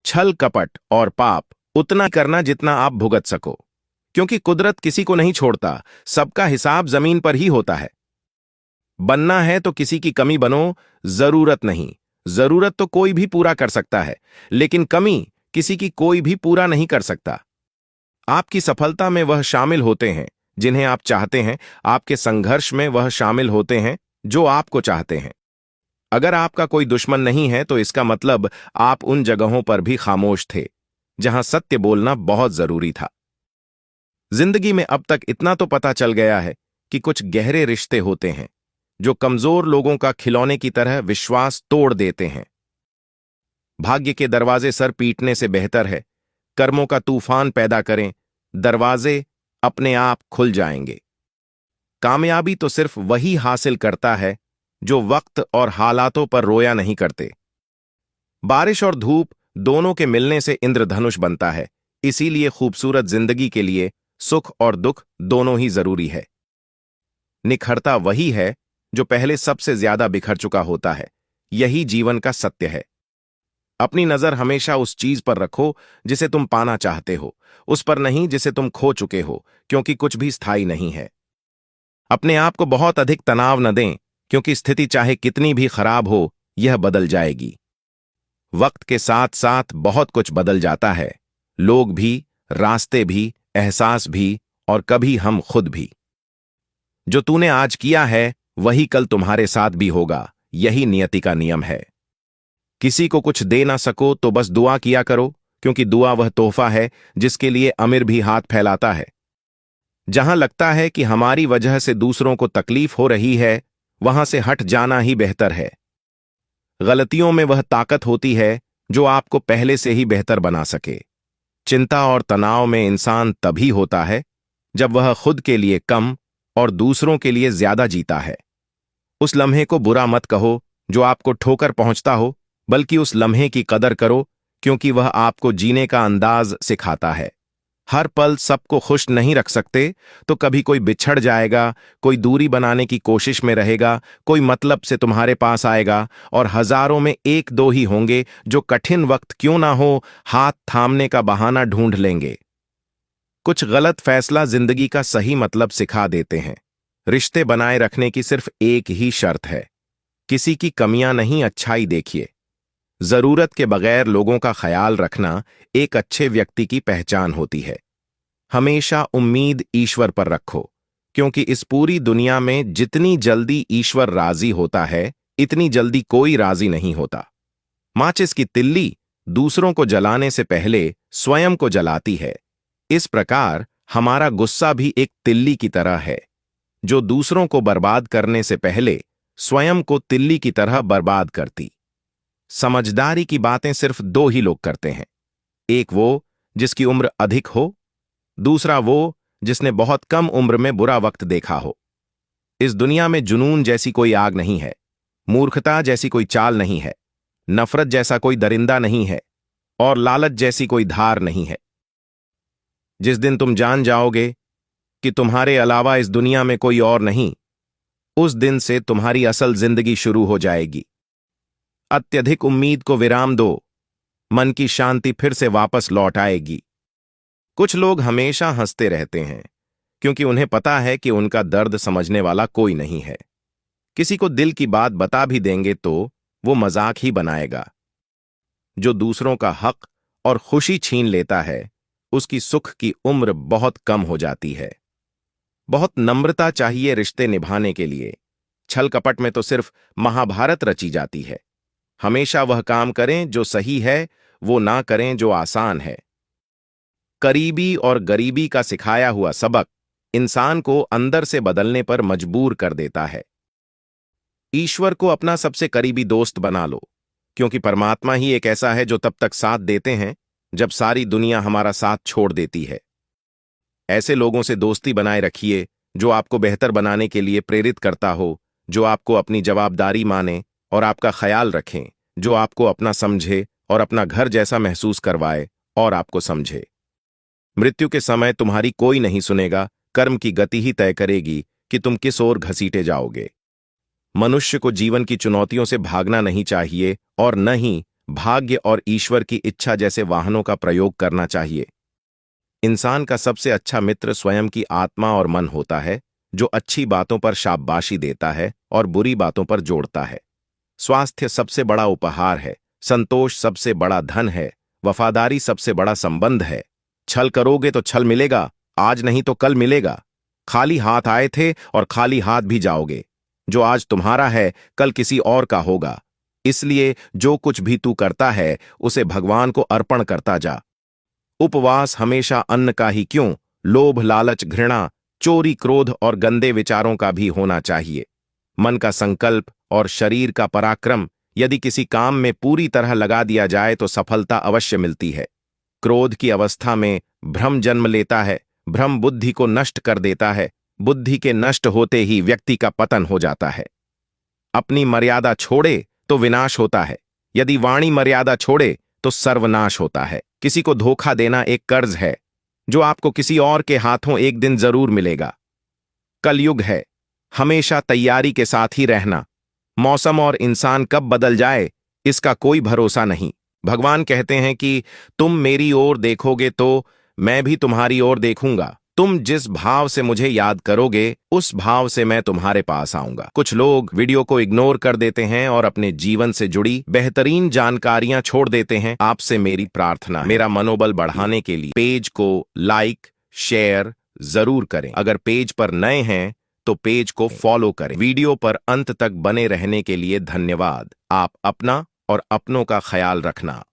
छल कपट और पाप उतना करना जितना आप भुगत सको, क्योंकि कुदरत किसी को नहीं छोड़ता। सबका हिसाब जमीन पर ही होता है। बनना है तो किसी की कमी बनो, जरूरत नहीं। जरूरत तो कोई भी पूरा कर सकता है, लेकिन कमी किसी की कोई भी पूरा नहीं कर सकता। आपकी सफलता में वह शामिल होते हैं जिन्हें आप चाहते हैं। आपके संघर्ष में वह शामिल होते हैं जो आपको चाहते हैं। अगर आपका कोई दुश्मन नहीं है तो इसका मतलब आप उन जगहों पर भी खामोश थे जहां सत्य बोलना बहुत जरूरी था। जिंदगी में अब तक इतना तो पता चल गया है कि कुछ गहरे रिश्ते होते हैं जो कमजोर लोगों का खिलौने की तरह विश्वास तोड़ देते हैं। भाग्य के दरवाजे सर पीटने से बेहतर है कर्मों का तूफान पैदा करें, दरवाजे अपने आप खुल जाएंगे। कामयाबी तो सिर्फ वही हासिल करता है जो वक्त और हालातों पर रोया नहीं करते। बारिश और धूप दोनों के मिलने से इंद्रधनुष बनता है। इसीलिए खूबसूरत जिंदगी के लिए सुख और दुख दोनों ही जरूरी है। निखरता वही है जो पहले सबसे ज्यादा बिखर चुका होता है। यही जीवन का सत्य है। अपनी नजर हमेशा उस चीज पर रखो जिसे तुम पाना चाहते हो, उस पर नहीं जिसे तुम खो चुके हो, क्योंकि कुछ भी स्थायी नहीं है। अपने आप को बहुत अधिक तनाव न दें, क्योंकि स्थिति चाहे कितनी भी खराब हो, यह बदल जाएगी। वक्त के साथ साथ बहुत कुछ बदल जाता है, लोग भी, रास्ते भी, एहसास भी, और कभी हम खुद भी। जो तूने आज किया है वही कल तुम्हारे साथ भी होगा। यही नियति का नियम है। किसी को कुछ दे ना सको तो बस दुआ किया करो, क्योंकि दुआ वह तोहफा है जिसके लिए अमीर भी हाथ फैलाता है। जहां लगता है कि हमारी वजह से दूसरों को तकलीफ हो रही है, वहां से हट जाना ही बेहतर है। गलतियों में वह ताकत होती है जो आपको पहले से ही बेहतर बना सके। चिंता और तनाव में इंसान तभी होता है जब वह खुद के लिए कम और दूसरों के लिए ज्यादा जीता है। उस लम्हे को बुरा मत कहो जो आपको ठोकर पहुंचता हो, बल्कि उस लम्हे की कदर करो, क्योंकि वह आपको जीने का अंदाज सिखाता है। हर पल सबको खुश नहीं रख सकते, तो कभी कोई बिछड़ जाएगा, कोई दूरी बनाने की कोशिश में रहेगा, कोई मतलब से तुम्हारे पास आएगा, और हजारों में एक दो ही होंगे जो कठिन वक्त क्यों ना हो हाथ थामने का बहाना ढूंढ लेंगे। कुछ गलत फैसला जिंदगी का सही मतलब सिखा देते हैं। रिश्ते बनाए रखने की सिर्फ एक ही शर्त है, किसी की कमियां नहीं, अच्छाई देखिए। जरूरत के बगैर लोगों का ख्याल रखना एक अच्छे व्यक्ति की पहचान होती है। हमेशा उम्मीद ईश्वर पर रखो, क्योंकि इस पूरी दुनिया में जितनी जल्दी ईश्वर राजी होता है, इतनी जल्दी कोई राजी नहीं होता। माचिस की तिल्ली दूसरों को जलाने से पहले स्वयं को जलाती है। इस प्रकार हमारा गुस्सा भी एक तिल्ली की तरह है, जो दूसरों को बर्बाद करने से पहले स्वयं को तिल्ली की तरह बर्बाद करती। समझदारी की बातें सिर्फ दो ही लोग करते हैं, एक वो जिसकी उम्र अधिक हो, दूसरा वो जिसने बहुत कम उम्र में बुरा वक्त देखा हो। इस दुनिया में जुनून जैसी कोई आग नहीं है, मूर्खता जैसी कोई चाल नहीं है, नफरत जैसा कोई दरिंदा नहीं है, और लालच जैसी कोई धार नहीं है। जिस दिन तुम जान जाओगे कि तुम्हारे अलावा इस दुनिया में कोई और नहीं, उस दिन से तुम्हारी असल जिंदगी शुरू हो जाएगी। अत्यधिक उम्मीद को विराम दो, मन की शांति फिर से वापस लौट आएगी। कुछ लोग हमेशा हंसते रहते हैं, क्योंकि उन्हें पता है कि उनका दर्द समझने वाला कोई नहीं है। किसी को दिल की बात बता भी देंगे तो वो मजाक ही बनाएगा। जो दूसरों का हक और खुशी छीन लेता है, उसकी सुख की उम्र बहुत कम हो जाती है। बहुत नम्रता चाहिए रिश्ते निभाने के लिए। छल कपट में तो सिर्फ महाभारत रची जाती है। हमेशा वह काम करें जो सही है, वो ना करें जो आसान है। करीबी और गरीबी का सिखाया हुआ सबक इंसान को अंदर से बदलने पर मजबूर कर देता है। ईश्वर को अपना सबसे करीबी दोस्त बना लो, क्योंकि परमात्मा ही एक ऐसा है जो तब तक साथ देते हैं जब सारी दुनिया हमारा साथ छोड़ देती है। ऐसे लोगों से दोस्ती बनाए रखिए जो आपको बेहतर बनाने के लिए प्रेरित करता हो, जो आपको अपनी जवाबदारी माने और आपका ख्याल रखें, जो आपको अपना समझे और अपना घर जैसा महसूस करवाए और आपको समझे। मृत्यु के समय तुम्हारी कोई नहीं सुनेगा, कर्म की गति ही तय करेगी कि तुम किस ओर घसीटे जाओगे। मनुष्य को जीवन की चुनौतियों से भागना नहीं चाहिए और न ही भाग्य और ईश्वर की इच्छा जैसे वाहनों का प्रयोग करना चाहिए। इंसान का सबसे अच्छा मित्र स्वयं की आत्मा और मन होता है, जो अच्छी बातों पर शाबाशी देता है और बुरी बातों पर जोड़ता है। स्वास्थ्य सबसे बड़ा उपहार है, संतोष सबसे बड़ा धन है, वफादारी सबसे बड़ा संबंध है। छल करोगे तो छल मिलेगा, आज नहीं तो कल मिलेगा। खाली हाथ आए थे और खाली हाथ भी जाओगे। जो आज तुम्हारा है कल किसी और का होगा। इसलिए जो कुछ भी तू करता है उसे भगवान को अर्पण करता जा। उपवास हमेशा अन्न का ही क्यों, लोभ लालच घृणा चोरी क्रोध और गंदे विचारों का भी होना चाहिए। मन का संकल्प और शरीर का पराक्रम यदि किसी काम में पूरी तरह लगा दिया जाए तो सफलता अवश्य मिलती है। क्रोध की अवस्था में भ्रम जन्म लेता है, भ्रम बुद्धि को नष्ट कर देता है, बुद्धि के नष्ट होते ही व्यक्ति का पतन हो जाता है। अपनी मर्यादा छोड़े तो विनाश होता है, यदि वाणी मर्यादा छोड़े तो सर्वनाश होता है। किसी को धोखा देना एक कर्ज है, जो आपको किसी और के हाथों एक दिन जरूर मिलेगा। कलयुग है, हमेशा तैयारी के साथ ही रहना। मौसम और इंसान कब बदल जाए इसका कोई भरोसा नहीं। भगवान कहते हैं कि तुम मेरी ओर देखोगे तो मैं भी तुम्हारी ओर देखूंगा। तुम जिस भाव से मुझे याद करोगे उस भाव से मैं तुम्हारे पास आऊंगा। कुछ लोग वीडियो को इग्नोर कर देते हैं और अपने जीवन से जुड़ी बेहतरीन जानकारियां छोड़ देते हैं। आपसे मेरी प्रार्थना है, मेरा मनोबल बढ़ाने के लिए पेज को लाइक शेयर जरूर करें। अगर पेज पर नए हैं तो पेज को फॉलो करें। वीडियो पर अंत तक बने रहने के लिए धन्यवाद। आप अपना और अपनों का ख्याल रखना।